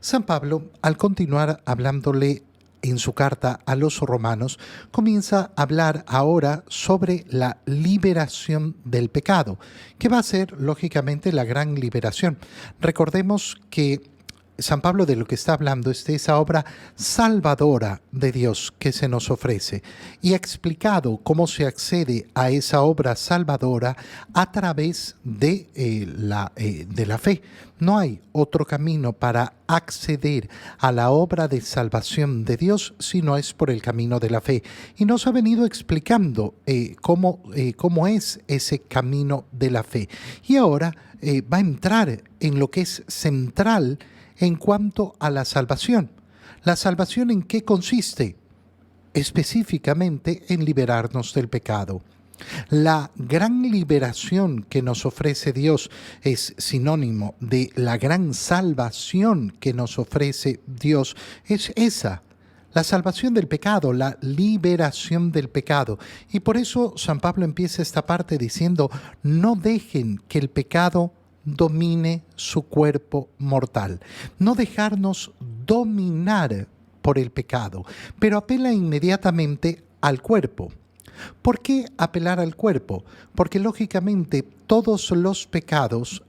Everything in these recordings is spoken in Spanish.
San Pablo, al continuar hablándole en su carta a los romanos, comienza a hablar ahora sobre la liberación del pecado, que va a ser, lógicamente, la gran liberación. Recordemos que San Pablo de lo que está hablando es de esa obra salvadora de Dios que se nos ofrece y ha explicado cómo se accede a esa obra salvadora a través de la fe. No hay otro camino para acceder a la obra de salvación de Dios si no es por el camino de la fe. Y nos ha venido explicando cómo es ese camino de la fe. Y ahora va a entrar en lo que es central en cuanto a la salvación. ¿La salvación en qué consiste? Específicamente en liberarnos del pecado. La gran liberación que nos ofrece Dios es sinónimo de la gran salvación que nos ofrece Dios. Es esa, la salvación del pecado, la liberación del pecado. Y por eso San Pablo empieza esta parte diciendo, no dejen que el pecado domine su cuerpo mortal. No dejarnos dominar por el pecado, pero apela inmediatamente al cuerpo. ¿Por qué apelar al cuerpo? Porque lógicamente todos los pecados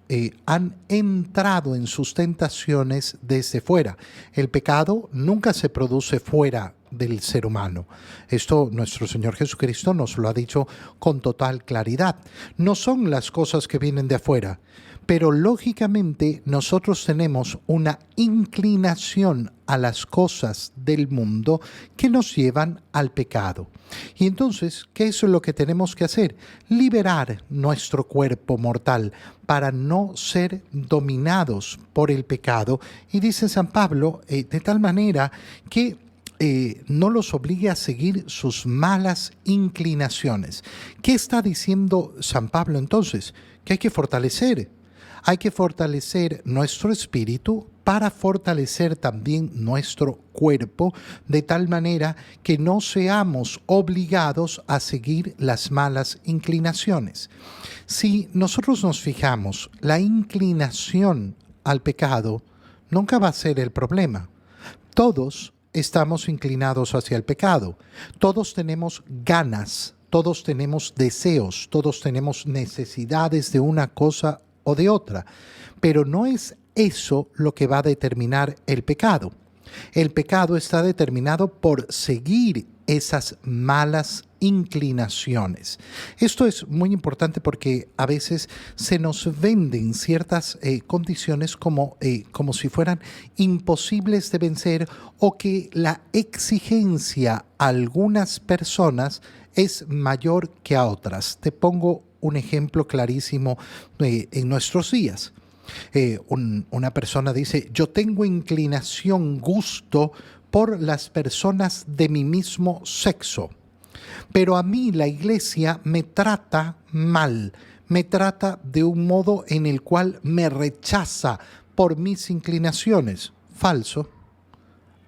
han entrado en sus tentaciones desde fuera. El pecado nunca se produce fuera del ser humano. Esto nuestro Señor Jesucristo nos lo ha dicho con total claridad. No son las cosas que vienen de afuera, pero lógicamente nosotros tenemos una inclinación a las cosas del mundo que nos llevan al pecado. Y entonces, ¿qué es lo que tenemos que hacer? Liberar nuestro cuerpo mortal para no ser dominados por el pecado. Y dice San Pablo, de tal manera que no los obligue a seguir sus malas inclinaciones. ¿Qué está diciendo San Pablo entonces? Que hay que fortalecer. Hay que fortalecer nuestro espíritu para fortalecer también nuestro cuerpo, de tal manera que no seamos obligados a seguir las malas inclinaciones. Si nosotros nos fijamos, la inclinación al pecado nunca va a ser el problema. Todos estamos inclinados hacia el pecado. Todos tenemos ganas, todos tenemos deseos, todos tenemos necesidades de una cosa o de otra, pero no es eso lo que va a determinar el pecado. El pecado está determinado por seguir esas malas inclinaciones. Esto es muy importante porque a veces se nos venden ciertas condiciones como si fueran imposibles de vencer o que la exigencia a algunas personas es mayor que a otras. Te pongo un ejemplo clarísimo en nuestros días. Una persona dice, yo tengo inclinación, gusto por las personas de mi mismo sexo, pero a mí la iglesia me trata mal, me trata de un modo en el cual me rechaza por mis inclinaciones. Falso.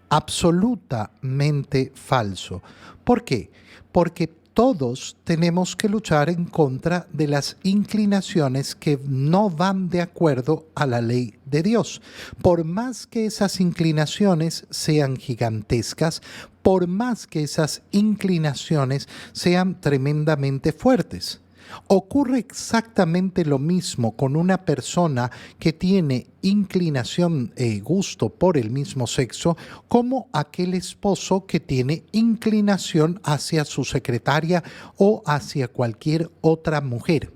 Absolutamente falso. ¿Por qué? Porque todos tenemos que luchar en contra de las inclinaciones que no van de acuerdo a la ley de Dios. Por más que esas inclinaciones sean gigantescas, por más que esas inclinaciones sean tremendamente fuertes. Ocurre exactamente lo mismo con una persona que tiene inclinación, gusto por el mismo sexo, como aquel esposo que tiene inclinación hacia su secretaria o hacia cualquier otra mujer.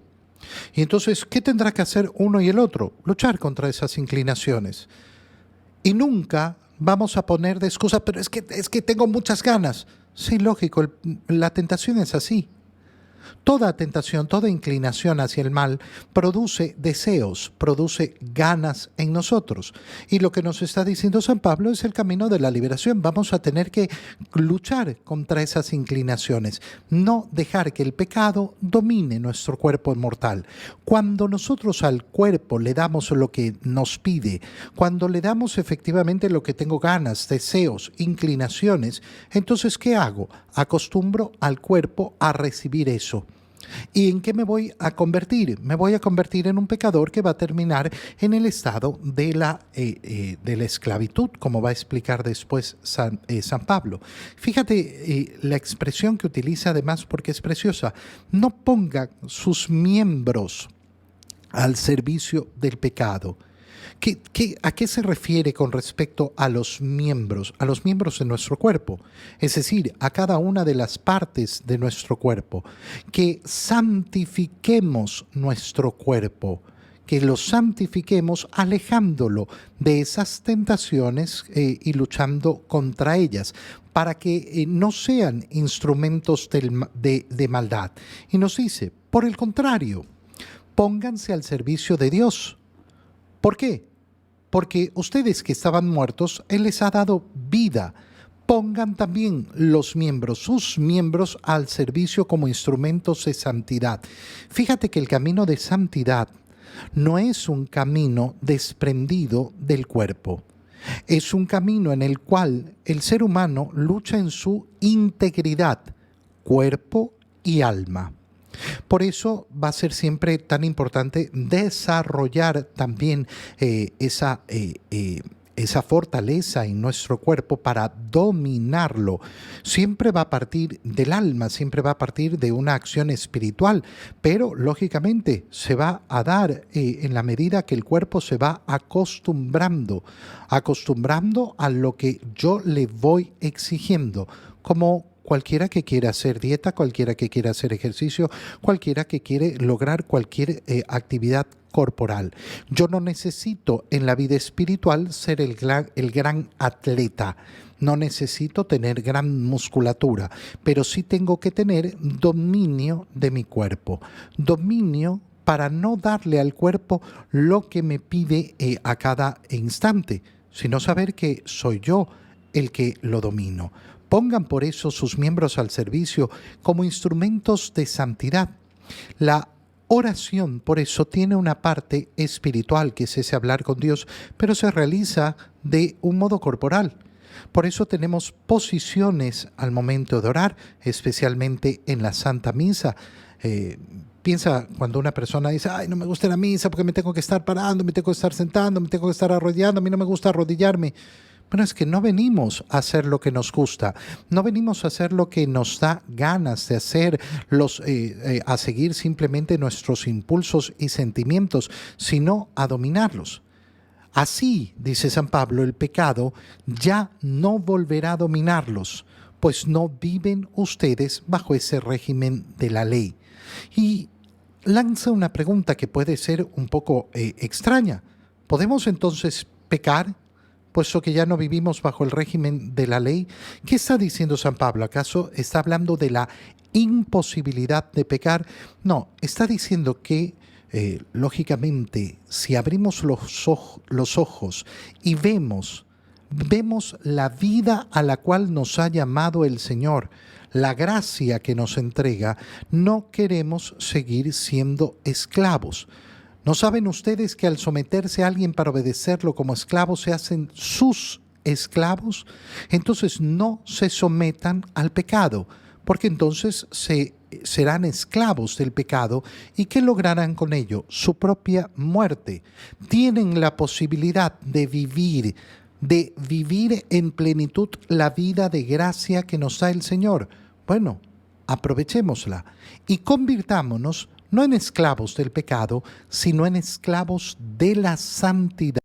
Y entonces, ¿qué tendrá que hacer uno y el otro? Luchar contra esas inclinaciones. Y nunca vamos a poner de excusa, pero es que tengo muchas ganas. Sí, lógico, la tentación es así. Toda tentación, toda inclinación hacia el mal produce deseos, produce ganas en nosotros. Y lo que nos está diciendo San Pablo es el camino de la liberación. Vamos a tener que luchar contra esas inclinaciones, no dejar que el pecado domine nuestro cuerpo mortal. Cuando nosotros al cuerpo le damos lo que nos pide, cuando le damos efectivamente lo que tengo ganas, deseos, inclinaciones, entonces ¿qué hago? Acostumbro al cuerpo a recibir eso. ¿Y en qué me voy a convertir? Me voy a convertir en un pecador que va a terminar en el estado de la esclavitud, como va a explicar después San Pablo. Fíjate la expresión que utiliza además porque es preciosa. No ponga sus miembros al servicio del pecado. ¿A qué se refiere con respecto a los miembros? A los miembros de nuestro cuerpo, es decir, a cada una de las partes de nuestro cuerpo. Que santifiquemos nuestro cuerpo, que lo santifiquemos alejándolo de esas tentaciones y luchando contra ellas, para que no sean instrumentos de maldad. Y nos dice, por el contrario, pónganse al servicio de Dios. ¿Por qué? Porque ustedes que estaban muertos, Él les ha dado vida. Pongan también los miembros, sus miembros, al servicio como instrumentos de santidad. Fíjate que el camino de santidad no es un camino desprendido del cuerpo. Es un camino en el cual el ser humano lucha en su integridad, cuerpo y alma. Por eso va a ser siempre tan importante desarrollar también esa fortaleza en nuestro cuerpo para dominarlo. Siempre va a partir del alma, siempre va a partir de una acción espiritual, pero lógicamente se va a dar en la medida que el cuerpo se va acostumbrando a lo que yo le voy exigiendo, como cualquiera que quiera hacer dieta, cualquiera que quiera hacer ejercicio, cualquiera que quiere lograr cualquier actividad corporal. Yo no necesito en la vida espiritual ser el gran atleta. No necesito tener gran musculatura, pero sí tengo que tener dominio de mi cuerpo. Dominio para no darle al cuerpo lo que me pide a cada instante, sino saber que soy yo el que lo domino. Pongan por eso sus miembros al servicio como instrumentos de santidad. La oración, por eso, tiene una parte espiritual, que es ese hablar con Dios, pero se realiza de un modo corporal. Por eso tenemos posiciones al momento de orar, especialmente en la Santa Misa. Piensa cuando una persona dice, ay, no me gusta la misa porque me tengo que estar parando, me tengo que estar sentando, me tengo que estar arrodillando, a mí no me gusta arrodillarme. Bueno, es que no venimos a hacer lo que nos gusta, no venimos a hacer lo que nos da ganas de hacer, a seguir simplemente nuestros impulsos y sentimientos, sino a dominarlos. Así, dice San Pablo, el pecado ya no volverá a dominarlos, pues no viven ustedes bajo ese régimen de la ley. Y lanza una pregunta que puede ser un poco extraña. ¿Podemos entonces pecar, puesto que ya no vivimos bajo el régimen de la ley? ¿Qué está diciendo San Pablo? ¿Acaso está hablando de la imposibilidad de pecar? No, está diciendo que, lógicamente, si abrimos los ojos y vemos la vida a la cual nos ha llamado el Señor, la gracia que nos entrega, no queremos seguir siendo esclavos. ¿No saben ustedes que al someterse a alguien para obedecerlo como esclavos se hacen sus esclavos? Entonces no se sometan al pecado, porque entonces serán esclavos del pecado. ¿Y qué lograrán con ello? Su propia muerte. Tienen la posibilidad de vivir en plenitud la vida de gracia que nos da el Señor. Bueno, aprovechémosla y convirtámonos no en esclavos del pecado, sino en esclavos de la santidad.